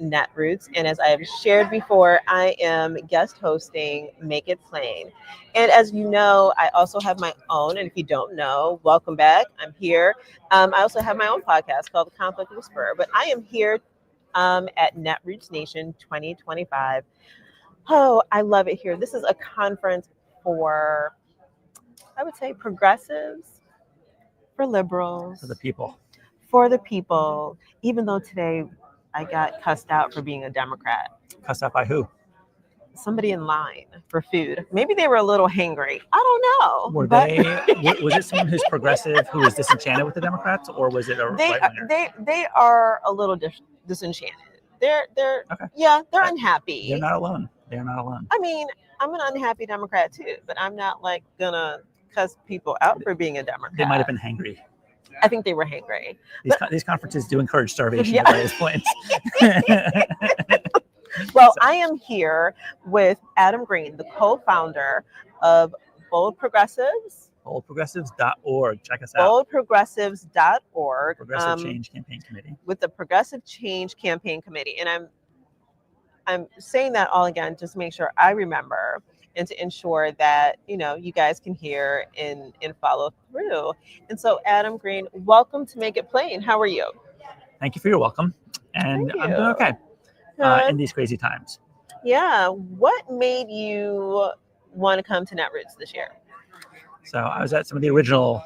Netroots. And as I have shared before, I am guest hosting Make It Plain. And as you know, I also have my own. And if you don't know, welcome back. I'm here. I also have my own podcast called The Conflict Whisperer. But I am here at Netroots Nation 2025. Oh, I love it here. This is a conference for, I would say, progressives, for liberals, For the people. for the people, even though today I got cussed out for being a Democrat. Cussed out by who? Somebody in line for food. Maybe they were a little hangry. I don't know. Were they? Was it someone who's progressive who was disenchanted with the Democrats, or was it a right-winger? They are a little disenchanted. They're Okay. Yeah, they're unhappy. They're not alone. They're not alone. I mean, I'm an unhappy Democrat too, but I'm not like gonna cuss people out for being a Democrat. They might have been hangry. I think they were hangry. These conferences do encourage starvation Yeah. at various points. Well, I am here with Adam Green, the co-founder of Bold Progressives. BoldProgressives.org. Check us out. BoldProgressives.org. Progressive Change Campaign Committee. With the Progressive Change Campaign Committee. And I'm saying that all again, just to make sure I remember and to ensure that, you guys can hear and follow through. And so, Adam Green, welcome to Make It Plain. How are you? Thank you for your welcome. And I'm doing okay in these crazy times. Yeah. What made you want to come to Netroots this year? So I was at some of the original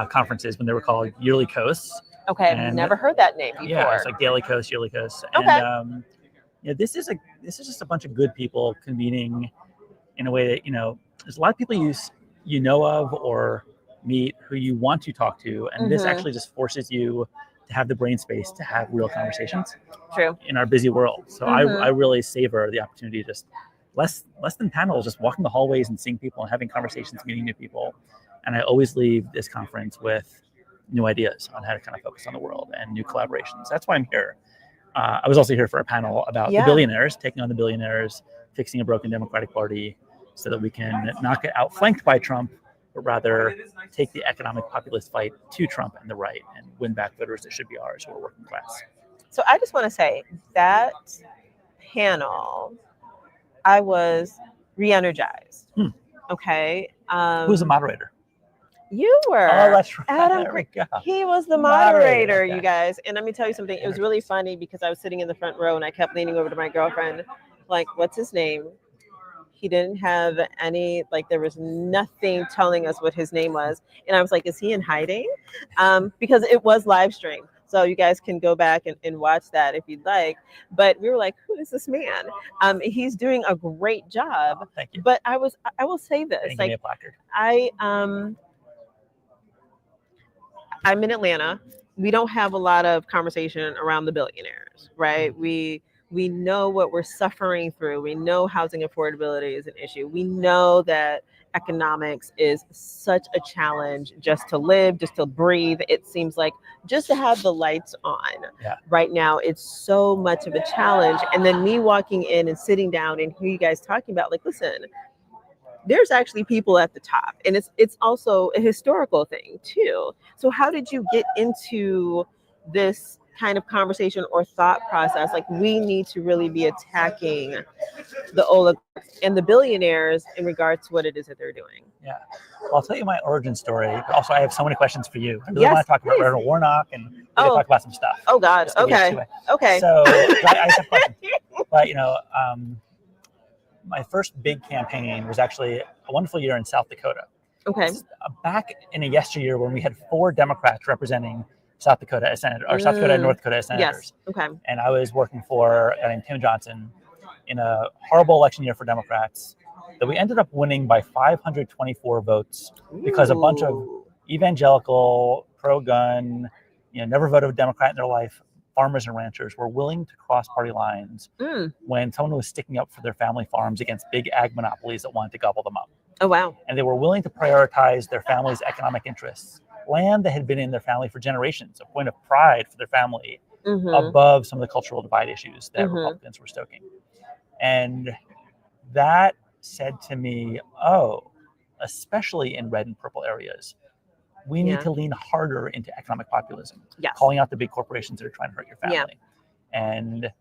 conferences when they were called Yearly Coasts. Okay, I've never heard that name before. Yeah, it's like Daily Coast, Yearly Coast. Okay. And this is just a bunch of good people convening in a way that, there's a lot of people you know of or meet who you want to talk to, and this actually just forces you to have the brain space to have real conversations. True. In our busy world. So I really savor the opportunity, just less than panels, just walking the hallways and seeing people and having conversations, meeting new people. And I always leave this conference with new ideas on how to kind of focus on the world and new collaborations. That's why I'm here. I was also here for a panel about the billionaires, taking on the billionaires, fixing a broken Democratic Party so that we can not get outflanked by Trump, but rather take the economic populist fight to Trump and the right and win back voters that should be ours who are working class. So I just want to say that panel, I was re-energized. Okay. Who was the moderator? You were. Oh, that's right. Adam, there we go. He was the moderator, okay. You guys. And let me tell you something. It was really funny because I was sitting in the front row and I kept leaning over to my girlfriend, like, what's his name? He didn't have any, there was nothing telling us what his name was. And I was like, is he in hiding? Because it was live streamed. So you guys can go back and watch that if you'd like. But we were like, who is this man? He's doing a great job. Oh, thank you. But I will say this. Give me a placard. I'm in Atlanta. We don't have a lot of conversation around the billionaires, right? We know what we're suffering through. We know housing affordability is an issue. We know that economics is such a challenge just to live, just to breathe. It seems like just to have the lights on right now, it's so much of a challenge. And then me walking in and sitting down and hear you guys talking about, listen, there's actually people at the top, and it's also a historical thing too. So how did you get into this kind of conversation or thought process? We need to really be attacking the oligarchs and the billionaires in regards to what it is that they're doing. Yeah. Well, I'll tell you my origin story, but also I have so many questions for you. I really want to talk about Reverend Warnock and talk about some stuff. Oh God. Okay. So I just have questions. But my first big campaign was actually a wonderful year in South Dakota. Okay. Back in a yesteryear when we had 4 Democrats representing South Dakota as senators, or South Dakota and North Dakota as senators. Yes. Okay. And I was working for a guy named Tim Johnson in a horrible election year for Democrats that we ended up winning by 524 votes because a bunch of evangelical, pro-gun, never voted Democrat in their life, farmers and ranchers were willing to cross party lines when someone was sticking up for their family farms against big ag monopolies that wanted to gobble them up. Oh, wow. And they were willing to prioritize their family's economic interests, land that had been in their family for generations, a point of pride for their family, above some of the cultural divide issues that Republicans were stoking. And that said to me, especially in red and purple areas, we need to lean harder into economic populism, calling out the big corporations that are trying to hurt your family. And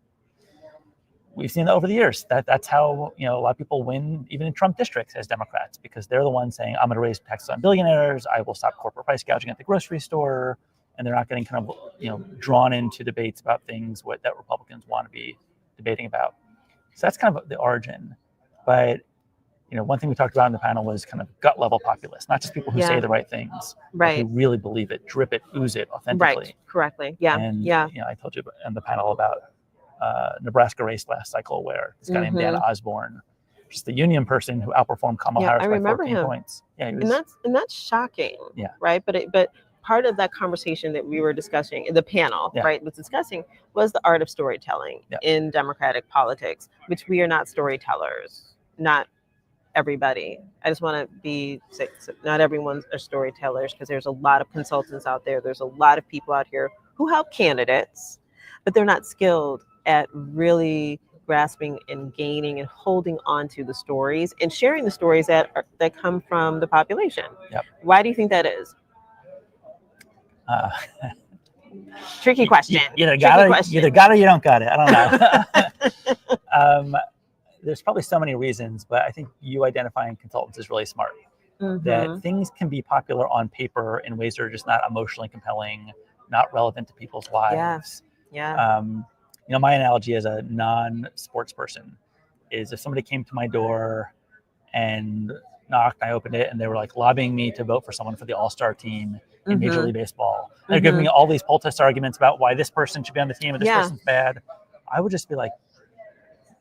we've seen that over the years. That's how, a lot of people win, even in Trump districts, as Democrats, because they're the ones saying, I'm going to raise taxes on billionaires. I will stop corporate price gouging at the grocery store. And they're not getting kind of, drawn into debates about things that Republicans want to be debating about. So that's kind of the origin. But, one thing we talked about in the panel was kind of gut level populists, not just people who say the right things, but who really believe it, drip it, ooze it authentically. Right, correctly. Yeah. And, I told you in the panel about Nebraska race last cycle where this guy named Dan Osborne, just the union person who outperformed Kamala Harris by 14 points. Yeah, and that's shocking. Yeah. Right. But part of that conversation that we were discussing in the panel, right, was discussing was the art of storytelling in Democratic politics, which we are not storytellers, not everybody. I just want to be not everyone's are storytellers, because there's a lot of consultants out there. There's a lot of people out here who help candidates, but they're not skilled at really grasping and gaining and holding on to the stories and sharing the stories that come from the population. Yep. Why do you think that is? Tricky question. You either got it or you don't got it. I don't know. There's probably so many reasons, but I think you identifying consultants is really smart. That things can be popular on paper in ways that are just not emotionally compelling, not relevant to people's lives. Yeah. My analogy as a non-sports person is if somebody came to my door and knocked, I opened it, and they were like lobbying me to vote for someone for the all-star team in Major League Baseball. They're giving me all these poll-test arguments about why this person should be on the team and this person's bad. I would just be like,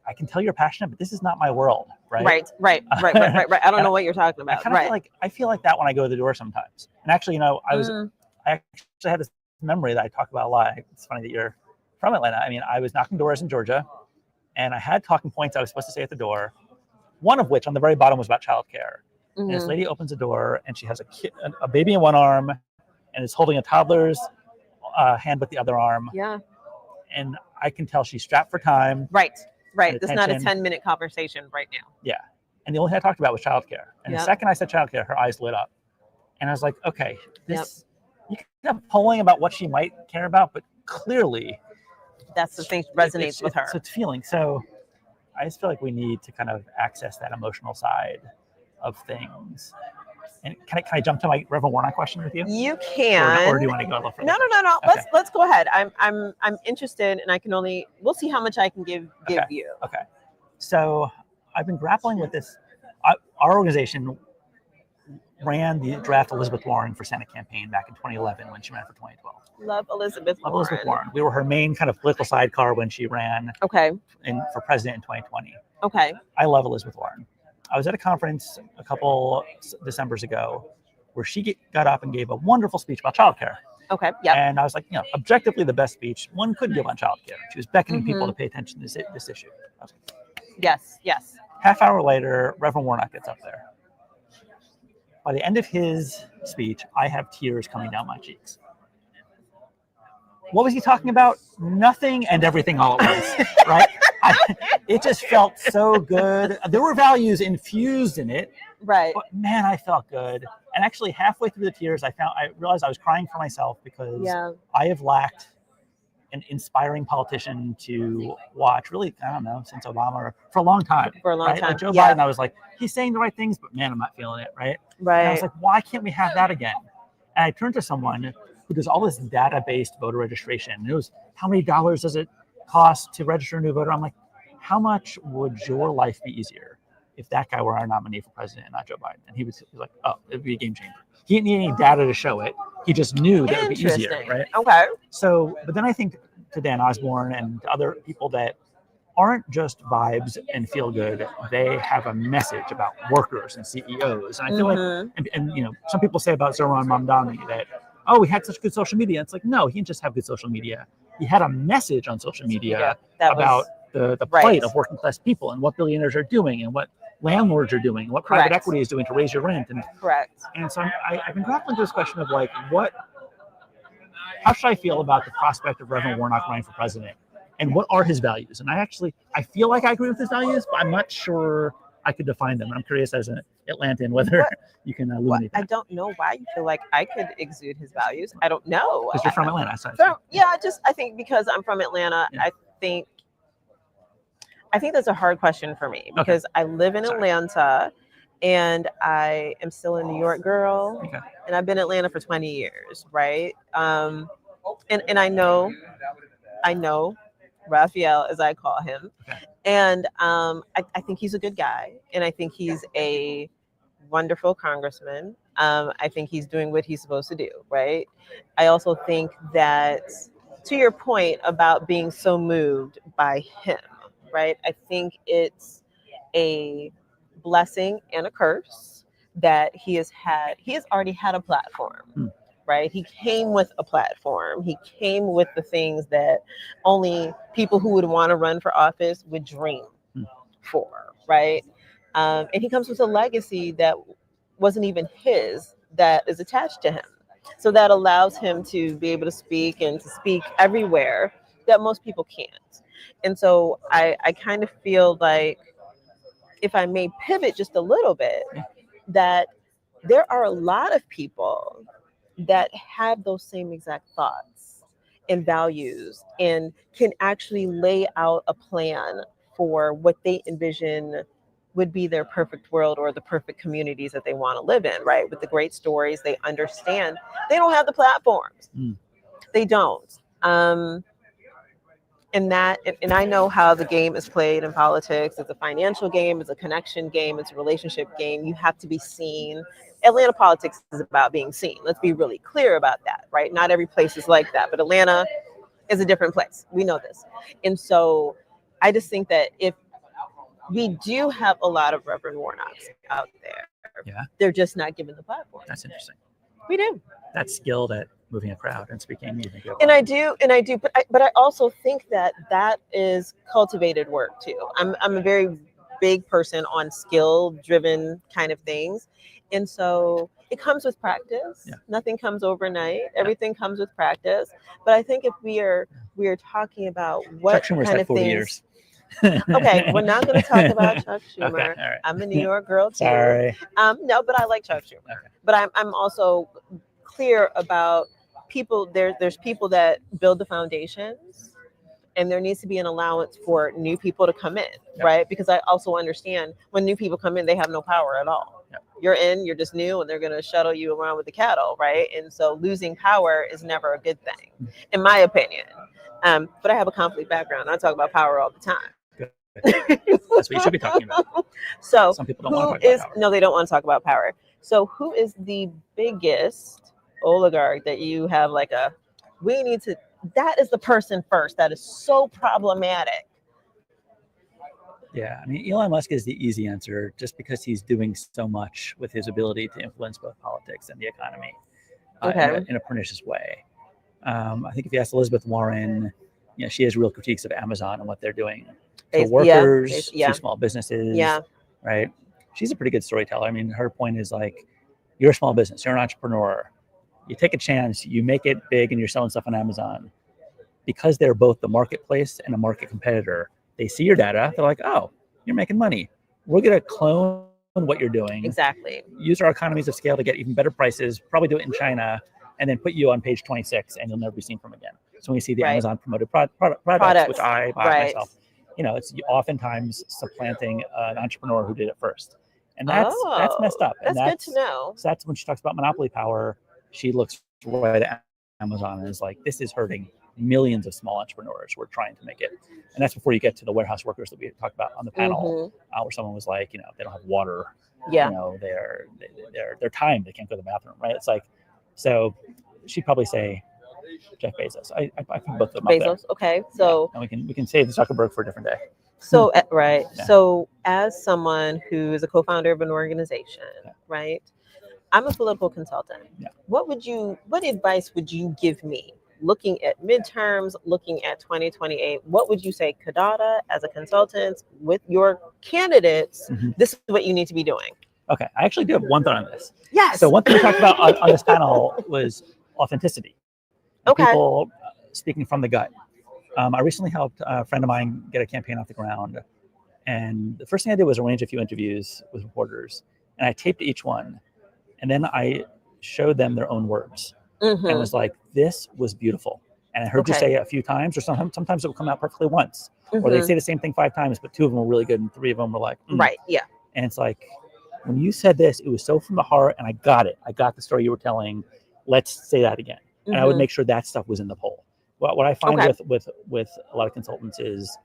I can tell you're passionate, but this is not my world, right? Right. I don't know what you're talking about. I feel like that when I go to the door sometimes. And actually, I actually had this memory that I talk about a lot. It's funny that you're from Atlanta. I mean, I was knocking doors in Georgia, and I had talking points I was supposed to say at the door. One of which on the very bottom was about childcare. And this lady opens the door, and she has a baby in one arm, and is holding a toddler's hand with the other arm. Yeah. And I can tell she's strapped for time. Right. This is not a 10-minute conversation right now. Yeah. And the only thing I talked about was childcare. And the second I said childcare, her eyes lit up. And I was like, okay, you can have polling about what she might care about, but clearly that's the thing that resonates with her. So it's feeling. So I just feel like we need to kind of access that emotional side of things. And can I jump to my Reverend Warnock question with you? You can. Or do you want to go a little further? No. Okay. Let's go ahead. I'm interested, and we'll see how much I can give you. Okay. So I've been grappling with this. Our organization ran the draft Elizabeth Warren for Senate campaign back in 2011 when she ran for 2012. Love Elizabeth Warren. We were her main kind of political sidecar when she ran for president in 2020. Okay. I love Elizabeth Warren. I was at a conference a couple Decembers ago where she got up and gave a wonderful speech about childcare. Okay. Yeah. And I was like, objectively the best speech one could give on childcare. She was beckoning people to pay attention to this issue. Yes. Half hour later, Reverend Warnock gets up there. By the end of his speech, I have tears coming down my cheeks. What was he talking about? Nothing and everything all at once, right? It just felt so good. There were values infused in it, right? But man, I felt good. And actually, halfway through the tears, I realized I was crying for myself because I have lacked an inspiring politician to watch. Really, I don't know, since Obama or for a long time. Like Joe Biden, I was like, he's saying the right things, but man, I'm not feeling it, right? Right. And I was like, why can't we have that again? And I turned to someone who does all this data-based voter registration. And it was, how many dollars does it cost to register a new voter? I'm like, how much would your life be easier if that guy were our nominee for president and not Joe Biden? And he was like, oh, it'd be a game changer. He didn't need any data to show it. He just knew that it would be easier, right? Okay. So, but then I think to Dan Osborne and to other people that aren't just vibes and feel good. They have a message about workers and CEOs. And I feel like, and some people say about Zoran Mamdani that, oh, he had such good social media. It's like, no, he didn't just have good social media. He had a message on social media about the plight of working class people and what billionaires are doing and what landlords are doing, what private equity is doing to raise your rent. And And so I've been grappling with this question of like, how should I feel about the prospect of Reverend Warnock running for president? And what are his values? And I feel like I agree with his values, but I'm not sure I could define them. I'm curious as an Atlantan whether you can illuminate that. I don't know why you feel like I could exude his values. I don't know. Because you're from Atlanta. I think because I'm from Atlanta, I think I think that's a hard question for me because I live in Atlanta and I am still a New York girl, and I've been in Atlanta for 20 years, right? And I know Raphael, as I call him, and I think he's a good guy, and I think he's a wonderful congressman. I think he's doing what he's supposed to do, right? I also think that, to your point about being so moved by him, right? I think it's a blessing and a curse that he has already had a platform, right? He came with a platform. He came with the things that only people who would want to run for office would dream for, right? And he comes with a legacy that wasn't even his, that is attached to him. So that allows him to be able to speak and to speak everywhere that most people can't. And so I kind of feel like, if I may pivot just a little bit, that there are a lot of people that have those same exact thoughts and values and can actually lay out a plan for what they envision would be their perfect world or the perfect communities that they want to live in, right? With the great stories, they understand. They don't have the platforms. They don't. And I know how the game is played in politics. It's a financial game, it's a connection game, it's a relationship game. You have to be seen. Atlanta politics is about being seen. Let's be really clear about that, right? Not every place is like that, but Atlanta is a different place. We know this. And so I just think that if we do have a lot of Reverend Warnocks out there, they're just not given the platform. That's interesting. We do. That's skilled at moving a crowd and speaking. And I do, but I also think that is cultivated work too. I'm a very big person on skill-driven kind of things, and so it comes with practice. Nothing comes overnight. Everything comes with practice. But I think if we are talking about what kind of 40 things. Years. Okay, we're not going to talk about Chuck Schumer. Okay, all right. I'm a New York girl too. Sorry. No, but I like Chuck Schumer. But I'm also clear about people. There's people that build the foundations, and there needs to be an allowance for new people to come in, right? Because I also understand when new people come in, they have no power at all. You're in, you're just new, and they're going to shuttle you around with the cattle, right? And so losing power is never a good thing, in my opinion. But I have a conflict background. I talk about power all the time. That's what you should be talking about. So some people don't want to talk about power. No, they don't want to talk about power. So who is the biggest oligarch that you have that is the person first that is so problematic? Yeah, I mean, Elon Musk is the easy answer just because he's doing so much with his ability to influence both politics and the economy in a pernicious way. I think if you ask Elizabeth Warren, she has real critiques of Amazon and what they're doing to workers, to small businesses, right? She's a pretty good storyteller. I mean, her point is you're a small business, you're an entrepreneur, you take a chance, you make it big, and you're selling stuff on Amazon. Because they're both the marketplace and a market competitor, they see your data, they're like, oh, you're making money. We're going to clone what you're doing. Exactly. Use our economies of scale to get even better prices, probably do it in China, and then put you on page 26, and you'll never be seen from again. So when you see the Amazon promoted products, which I buy myself, it's oftentimes supplanting an entrepreneur who did it first. And that's messed up. That's good to know. So that's when she talks about monopoly power. She looks right at Amazon and is like, this is hurting millions of small entrepreneurs who are trying to make it. And that's before you get to the warehouse workers that we talked about on the panel, where someone was like, they don't have water. They're timed. They can't go to the bathroom, right? It's like, so she'd probably say Jeff Bezos. I think both of them Bezos, up there. Okay. So and we can save Zuckerberg for a different day. So right. Yeah. So as someone who is a co-founder of an organization, right? I'm a political consultant. Yeah. What advice would you give me looking at midterms, looking at 2028? What would you say, Kadada, as a consultant with your candidates, this is what you need to be doing? Okay. I actually do have one thought on this. Yes. So one thing we talked about on this panel was authenticity. People speaking from the gut. I recently helped a friend of mine get a campaign off the ground. And the first thing I did was arrange a few interviews with reporters. And I taped each one. And then I showed them their own words. And was like, this was beautiful. And I heard you say it a few times, or sometimes it will come out perfectly once. Or they say the same thing 5 times, but 2 of them were really good and 3 of them were like, right, yeah. And it's like, when you said this, it was so from the heart, and I got it. I got the story you were telling. Let's say that again. And I would make sure that stuff was in the poll. What I find with a lot of consultants is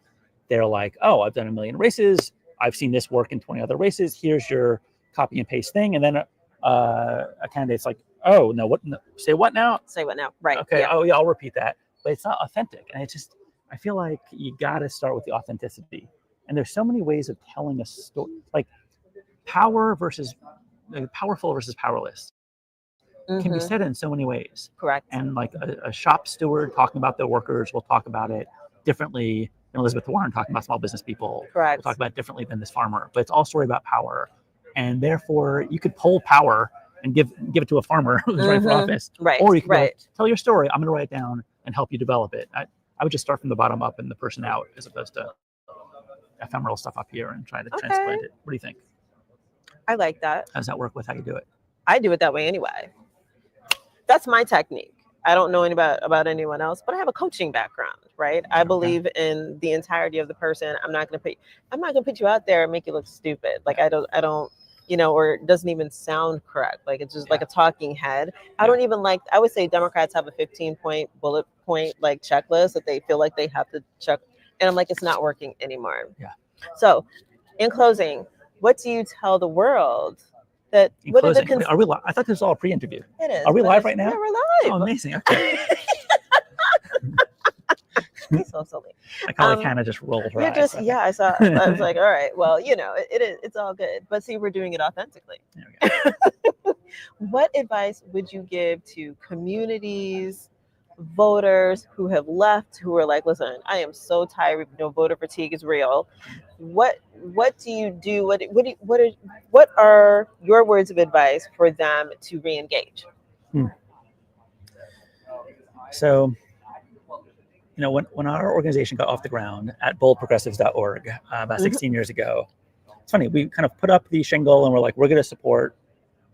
they're like, oh, I've done 1 million races. I've seen this work in 20 other races. Here's your copy and paste thing. And then a candidate's like, oh, no, what? No, say what now? Say what now? Right. Okay. Yeah. Oh, yeah, I'll repeat that. But it's not authentic. And it's just, I feel like you got to start with the authenticity. And there's so many ways of telling a story, like powerful versus powerless can be said in so many ways. Correct. And like a shop steward talking about their workers will talk about it differently than Elizabeth Warren talking about small business people. Correct. We'll talk about it differently than this farmer. But it's all a story about power. And therefore, you could poll power and give it to a farmer who's running for office. Right. Or you could go, tell your story. I'm going to write it down and help you develop it. I would just start from the bottom up and the person out, as opposed to ephemeral stuff up here and try to transplant it. What do you think? I like that. How does that work with how you do it? I do it that way anyway. That's my technique. I don't know about anyone else, but I have a coaching background, right? I believe in the entirety of the person. I'm not going to put you out there and make you look stupid. Like I don't, or it doesn't even sound correct. Like it's just like a talking head. I don't even like, I would say Democrats have a 15-point bullet point like checklist that they feel like they have to check. And I'm like, it's not working anymore. Yeah. So in closing, what do you tell the world? Are we live? I thought this was all a pre-interview. It is. Are we live right now? Yeah, we're live. Oh, amazing. Okay. So silly. I call it Hannah just rolled her eyes. I saw. I was like, all right, well, it's all good. But see, we're doing it authentically. There we go. What advice would you give to communities, voters who have left, who are like, listen, I am so tired. Voter fatigue is real. What do you do? What are your words of advice for them to re-engage? So, when our organization got off the ground at boldprogressives.org about 16 years ago, it's funny, we kind of put up the shingle and we're like, we're going to support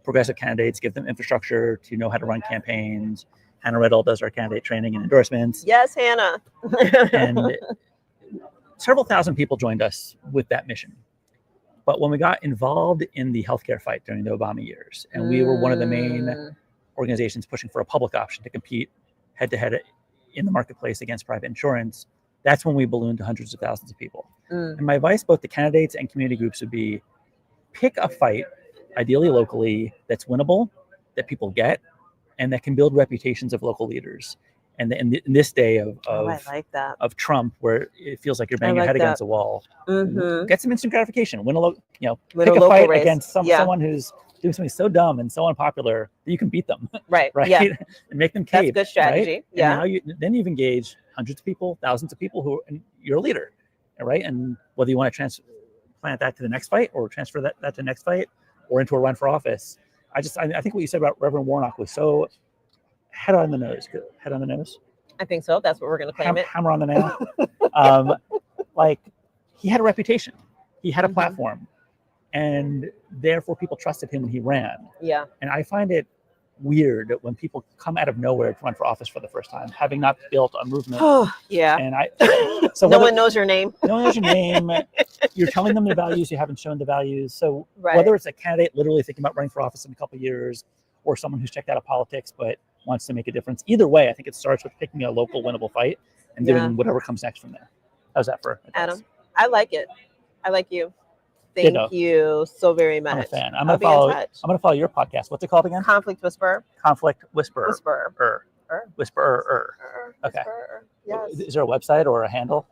progressive candidates, give them infrastructure to know how to run campaigns. Hannah Riddle does our candidate training and endorsements. Yes, Hannah. And several thousand people joined us with that mission. But when we got involved in the healthcare fight during the Obama years, and we were one of the main organizations pushing for a public option to compete head-to-head in the marketplace against private insurance, that's when we ballooned to hundreds of thousands of people. And my advice both to candidates and community groups would be, pick a fight, ideally locally, that's winnable, that people get, and that can build reputations of local leaders. And in this day I like that. of Trump, where it feels like you're banging your head against a wall, get some instant gratification. Pick a fight race against someone who's doing something so dumb and so unpopular that you can beat them. Right. Yeah. And make them cave. That's good strategy. Right? Yeah. And then you've engaged hundreds of people, thousands of people and you're a leader. Right. And whether you want to transplant that to the next fight or transfer that to the next fight or into a run for office, I think what you said about Reverend Warnock was so head on the nose. Head on the nose? I think so. That's what we're going to claim it. Hammer on the nail. Like, he had a reputation. He had a platform. And therefore, people trusted him when he ran. Yeah. And I find it weird when people come out of nowhere to run for office for the first time, having not built a movement. Oh, yeah. And no one knows your name. No one knows your name. You're telling them the values. You haven't shown the values. So whether it's a candidate literally thinking about running for office in a couple of years, or someone who's checked out of politics but wants to make a difference, either way, I think it starts with picking a local winnable fight and doing whatever comes next from there. How's that for advice? Adam? I like it. I like you. Thank you so very much. I'm a fan. I'm going to follow your podcast. What's it called again? Conflict Whisperer. Conflict Whisperer. Whisperer. Okay. Yes. Is there a website or a handle?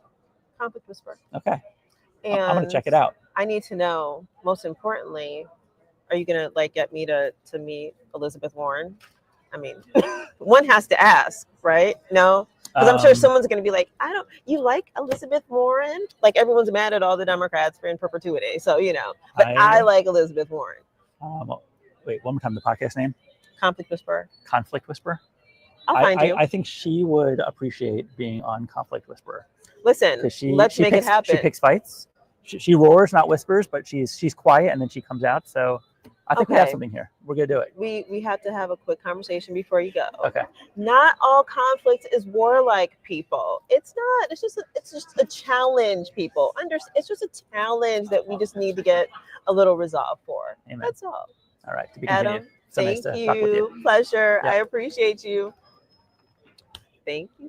Conflict Whisperer. Okay. And I'm going to check it out. I need to know, most importantly, are you going to get me to meet Elizabeth Warren? I mean, one has to ask, right? No? Because I'm sure someone's going to be like, you like Elizabeth Warren? Like, everyone's mad at all the Democrats for in perpetuity. So, but I like Elizabeth Warren. Wait, one more time, the podcast name? Conflict Whisperer. Conflict Whisperer? I'll find you. I think she would appreciate being on Conflict Whisperer. Listen, let's make it happen. She picks fights. She roars, not whispers, but she's quiet, and then she comes out. So I think we have Okay. something here. We're gonna do it. We have to have a quick conversation before you go. Okay. Not all conflict is warlike, people. It's not. It's just a challenge, people. It's just a challenge that we just need to get a little resolve for. Amen. That's all. All right. To be continued. Adam, So nice thank to talk with you. you. Pleasure. Yep. I appreciate you. Thank you.